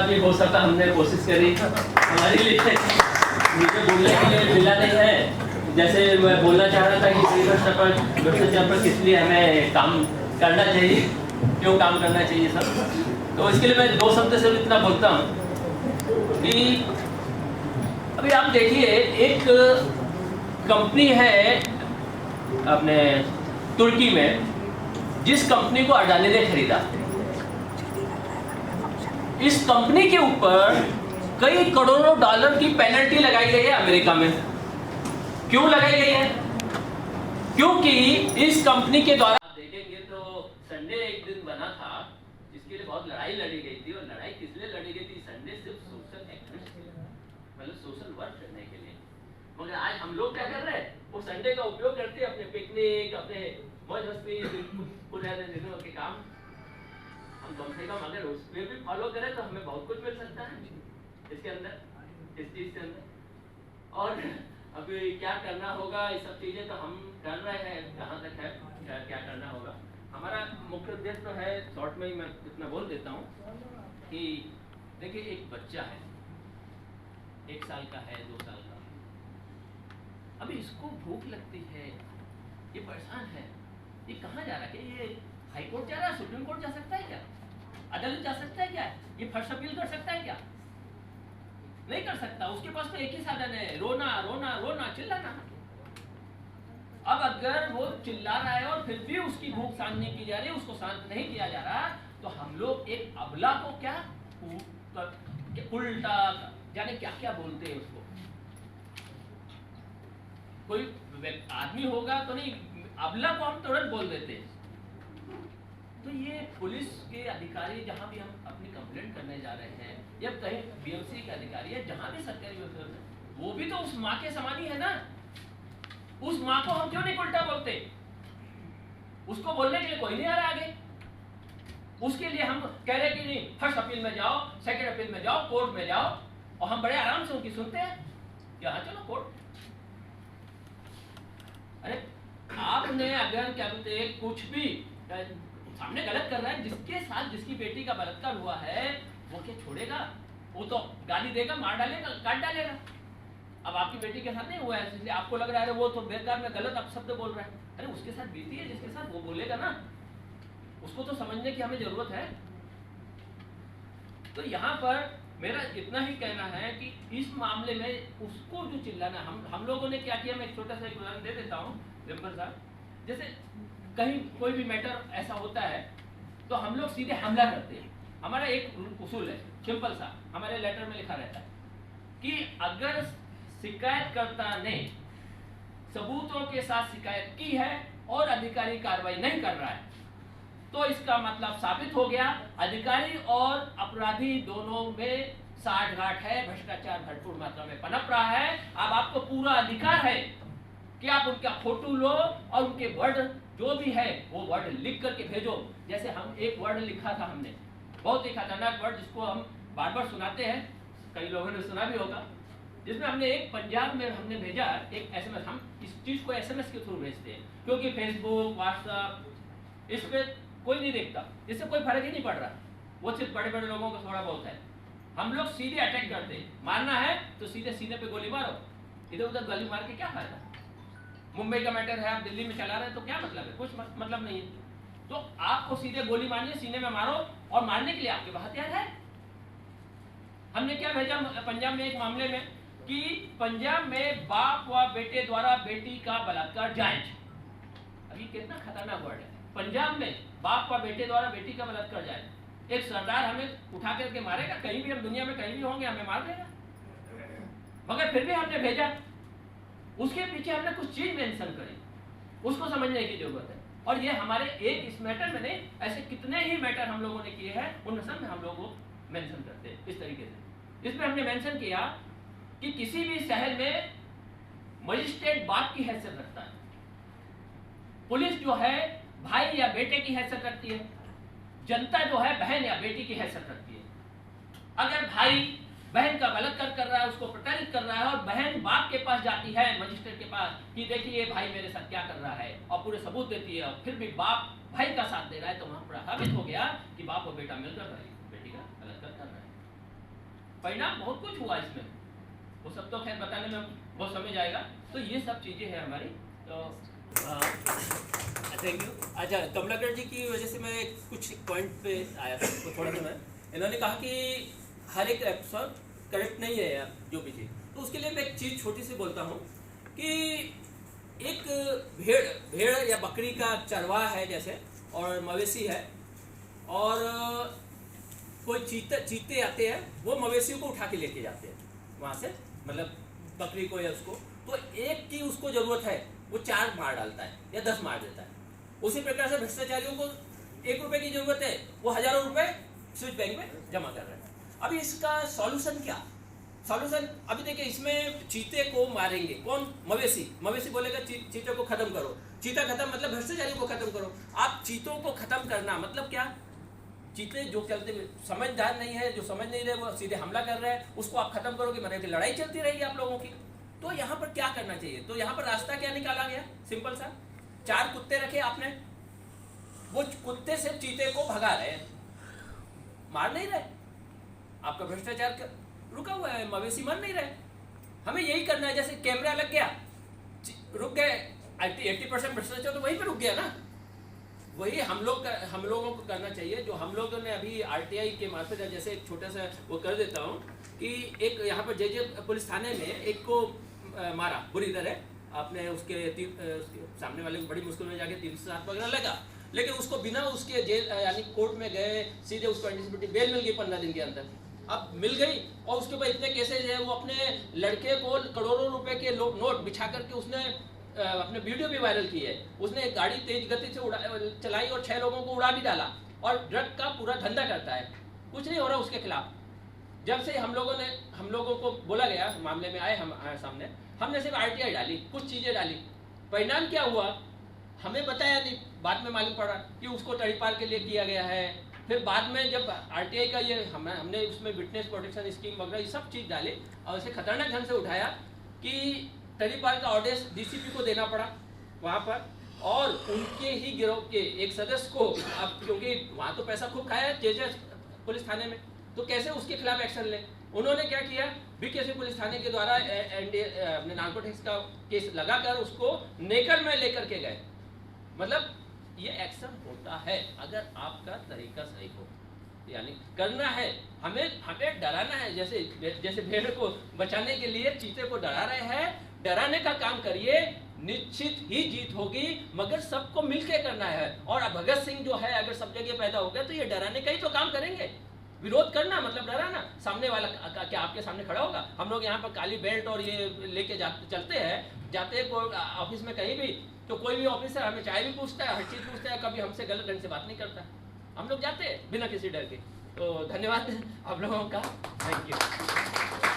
बार भी हो सका हमने कोशिश करी, हमारे लिए मुझे बोलने के लिए मिला नहीं है। जैसे मैं बोलना चाह रहा था कि भ्रष्टाचार पर किस लिए हमें काम करना चाहिए, क्यों काम करना चाहिए सब, तो इसके लिए मैं 2 शब्द से इतना बोलता हूँ कि अभी आप देखिए, एक कंपनी है अपने तुर्की में, जिस कंपनी को अडानी ने खरीदा, इस कंपनी के ऊपर कई करोड़ों डॉलर की पेनल्टी लगाई गई है अमेरिका में। क्यों लगाई गई है? क्योंकि इस कंपनी के द्वारा आप देखेंगे तो संडे एक दिन बना था जिसके लिए बहुत लड़ाई लड़ी गई थी, और लड़ाई किस लिए लड़ी गई थी? संडे सिर्फ सोशल एक्टिविटी के लिए, मतलब सोशल वर्क करने के लिए। मगर आज हम लोग क्या कर रहे हैं? वो संडे का उपयोग करते हैं अपने पिकनिक, अपने मौज मस्ती, पुराने दिनों के काम। हम कम से कम अगर उसमें भी फॉलो करें तो हमें बहुत कुछ मिल सकता है इसके अंदर, इस चीज के अंदर। और अभी क्या करना होगा, ये सब चीजें तो हम कर रहे हैं, कहाँ तक है क्या करना होगा। हमारा मुख्य उद्देश्य तो है, शॉर्ट में ही मैं इतना बोल देता हूँ कि देखिए, एक बच्चा है, 1 साल का है, 2 साल का, अभी इसको भूख लगती है, ये परेशान है, ये कहाँ जा रहा है? ये हाई कोर्ट जा रहा है, सुप्रीम कोर्ट जा सकता है क्या? अदालत जा सकता है क्या? ये फर्स्ट अपील कर सकता है क्या? नहीं कर सकता। उसके पास तो एक ही साधन है, रोना रोना रोना, चिल्लाना। अब अगर वो चिल्ला रहा है और फिर भी उसकी भूख शांत नहीं की जा रही, उसको शांत नहीं किया जा रहा, तो हम लोग एक अबला को क्या उल्टा जाने क्या क्या बोलते हैं उसको। कोई आदमी होगा तो नहीं, अबला को हम तुरंत बोल देते हैं। तो ये पुलिस के अधिकारी, जहां भी हम अपनी कंप्लेंट करने जा रहे हैं, या कहीं बीएमसी के अधिकारी है, जहां भी सरकारी व्यवस्था है, वो भी तो उस माँ के समान ही है ना। उस माँ को हम क्यों नहीं उल्टा बोलते? उसको बोलने के लिए कोई नहीं आ रहा आगे। उसके लिए हम कह रहे कि नहीं, फर्स्ट अपील में जाओ, सेकंड अपील में जाओ, कोर्ट में जाओ, और हम बड़े आराम से उनकी सुनते हैं कि हाँ चलो कोर्ट। अरे आपने अगर क्या बोलते हैं, कुछ भी सामने गलत कर रहा है, जिसके साथ जिसकी बेटी का बलात्कार हुआ है, वो क्या छोड़ेगा? वो तो गाली देगा, मार डालेगा, काट डालेगा। अब आपकी बेटी के साथ नहीं हुआ है, इसलिए आपको लग रहा है वो तो बेकार में गलत अपशब्द बोल रहा है। अरे उसके साथ बीती है, जिसके साथ वो बोलेगा ना, उसको तो समझने की हमें जरूरत है। तो यहाँ पर मेरा इतना ही कहना है कि इस मामले में उसको जो चिल्लाना, हम लोगों ने क्या किया, मैं एक छोटा सा एक उदाहरण दे देता हूँ जब्बर साहब। जैसे कहीं कोई भी मैटर ऐसा होता है तो हम लोग सीधे हमला करते हैं। हमारा एक उसूल है, सिंपल सा, हमारे लेटर में लिखा रहता है कि अगर शिकायतकर्ता ने सबूतों के साथ शिकायत की है और अधिकारी कार्रवाई नहीं कर रहा है, तो इसका मतलब साबित हो गया अधिकारी और अपराधी दोनों में साठ-गांठ है, भ्रष्टाचार भरपूर मात्रा में पनप रहा है। अब आपको पूरा अधिकार है कि आप उनका फोटो लो और उनके वर्ड जो भी है वो वर्ड लिख करके भेजो। जैसे हम एक वर्ड लिखा था, हमने बहुत ही खतरनाक वर्ड, जिसको हम बार बार सुनाते हैं, कई लोगों ने सुना भी होगा, जिसमें हमने एक पंजाब में हमने भेजा एक एसएमएस। हम इस चीज को एसएमएस के थ्रू भेजते हैं क्योंकि फेसबुक, व्हाट्सएप, इस पे कोई नहीं देखता, इससे कोई फर्क ही नहीं पड़ रहा, वो सिर्फ बड़े बड़े लोगों का थोड़ा बहुत है। हम लोग सीधे अटैक करते हैं, मारना है तो सीधे सीने पे गोली मारो, इधर उधर गोली मार के क्या फायदा? मुंबई का मैटर है, आप दिल्ली में चला रहे हैं तो क्या मतलब है? कुछ मतलब नहीं है। तो आपको सीधे गोली मारनी, सीने में मारो, और मारने के लिए आपके पास हथियार है। हमने क्या भेजा पंजाब में एक मामले में कि पंजाब में बाप व बेटे द्वारा बेटी का बलात्कार जायज। अभी कितना खतरनाक वर्ड है, पंजाब में बाप व बेटे द्वारा बेटी का बलात्कार जायज। एक सरदार हमें उठा करके मारेगा, कहीं भी हम दुनिया में कहीं भी होंगे, हमें मार देगा, मगर फिर भी हमने भेजा। उसके पीछे हमने कुछ चीज मेंशन करी, उसको समझने की जरूरत है। और ये हमारे एक इस मैटर में नहीं, ऐसे कितने ही मैटर हम लोगों ने किए हैं, उन सब में हम लोग को मेंशन करते हैं इस तरीके से। इसमें हमने मेंशन किया कि किसी भी शहर में मजिस्ट्रेट बाप की हैसियत रखता है, पुलिस जो है भाई या बेटे की हैसियत रखती है, जनता जो है बहन या बेटी की हैसियत रखती है। अगर भाई बहन का बलात्कार कर रहा है, उसको प्रताड़ित कर रहा है, और बहन बाप के पास जाती है, मजिस्ट्रेट के पास, कि देखिए भाई मेरे साथ क्या कर रहा है, और पूरे सबूत देती है, और फिर भी बाप भाई का साथ दे रहा है, तो वहां पर साबित हो गया कि बाप और बेटा मिलकर भाई बेटी का बलात्कार कर रहा है। परिणाम बहुत कुछ हुआ इसमें, वो सब तो खैर बताने में बहुत समय जाएगा। तो ये सब चीज़ें हैं हमारी। तो थैंक यू। अच्छा, कमलाकर जी की वजह से मैं कुछ पॉइंट पे आया था, तो थोड़ा सा मैं, इन्होंने कहा कि हर एक एपिसोड करेक्ट नहीं है यार जो भी चीज़, तो उसके लिए मैं एक चीज़ छोटी सी बोलता हूँ कि एक भेड़ या बकरी का चरवाहा है जैसे, और मवेशी है, और कोई चीते आते हैं, वो मवेशियों को उठा के लेके जाते हैं वहाँ से, मतलब बकरी को या उसको, तो एक की उसको ज़रूरत है, वो 4 मार डालता है या 10 मार देता है। उसी प्रकार से भ्रष्टाचारियों को 1 रुपये की ज़रूरत है, वो हज़ारों रुपए स्विच बैंक में जमा कर रहे हैं। अभी इसका सॉल्यूशन क्या? सॉल्यूशन अभी देखिए, इसमें चीते को मारेंगे कौन? मवेशी बोलेगा चीते को खत्म करो, चीता खत्म मतलब भ्रष्टाचारियों को खत्म करो। आप चीतों को खत्म करना मतलब क्या? चीते जो चलते समझदार नहीं है, जो समझ नहीं रहे, वो सीधे हमला कर रहे हैं, उसको आप खत्म करोगे, मतलब लड़ाई चलती रहेगी आप लोगों की। तो यहाँ पर क्या करना चाहिए? तो यहाँ पर रास्ता क्या निकाला गया? सिंपल सा, 4 कुत्ते रखे आपने, वो कुत्ते से चीते को भगा रहे हैं, मार नहीं रहे, आपका भ्रष्टाचार रुका हुआ है, मवेशी मर नहीं रहे। हमें यही करना है, जैसे कैमरा लग गया, रुक गए, 80% भ्रष्टाचार तो वहीं पर रुक गया ना। वही हम लोगों को करना चाहिए, जो हम लोगों ने अभी आरटीआई के मार्फत, जैसे एक छोटा सा वो कर देता हूँ कि एक यहाँ पर जे पुलिस थाने में एक को मारा बुरी तरह, आपने उसके सामने वाले को बड़ी मुश्किल में जाके 307 वगैरह लगा, लेकिन उसको बिना उसके जेल यानी कोर्ट में गए सीधे उसको एंटीसिपेटरी बेल मिल गई 15 दिन के अंदर। अब मिल गई, और उसके बाद इतने केसेज है, वो अपने लड़के को करोड़ों रुपए के नोट बिछा करके उसने अपने वीडियो भी वायरल की है। उसने एक गाड़ी तेज गति से चलाई और 6 लोगों को उड़ा भी डाला, और ड्रग का पूरा धंधा करता है, कुछ नहीं हो रहा उसके खिलाफ। जब से हम लोगों को बोला गया, मामले में आए हम सामने, हमने सिर्फ आरटीआई डाली, कुछ चीज़ें डाली, परिणाम क्या हुआ हमें बताया नहीं, बाद में मालूम पड़ा कि उसको तड़ीपार के लिए किया गया है। फिर बाद में जब आरटीआई का ये हमने उसमें विटनेस प्रोटेक्शन स्कीम वगैरह ये सब चीज़ डाली, और इसे खतरनाक ढंग से उठाया कि तड़ीपार का ऑर्डर डीसीपी को देना पड़ा वहाँ पर, और उनके ही गिरोह के एक सदस्य को, अब क्योंकि वहाँ तो पैसा खूब खाया है पुलिस थाने में, तो कैसे उसके खिलाफ एक्शन ले। उन्होंने क्या किया, बीकेसी पुलिस थाने के द्वारा अपने नार्कोटिक्स का केस लगाकर उसको नेकर में लेकर के गए। मतलब ये एक्शन होता है अगर आपका तरीका सही हो, यानी करना है, हमें डराना है। जैसे भेड़ को बचाने के लिए चीते को डरा रहे हैं, डराने का काम करिए, निश्चित ही जीत होगी, मगर सबको मिलके करना है। और भगत सिंह जो है अगर सब जगह पैदा हो गया तो ये डराने का ही तो काम करेंगे। विरोध करना मतलब डराना, सामने वाला क्या आपके सामने खड़ा होगा? हम लोग यहाँ पर काली बेल्ट और ये लेके चलते हैं ऑफिस में कहीं भी, तो कोई भी ऑफिसर हमें चाय भी पूछता है, हर चीज़ पूछता है, कभी हमसे गलत ढंग से बात नहीं करता। हम लोग जाते हैं बिना किसी डर के। तो धन्यवाद आप लोगों का, थैंक यू।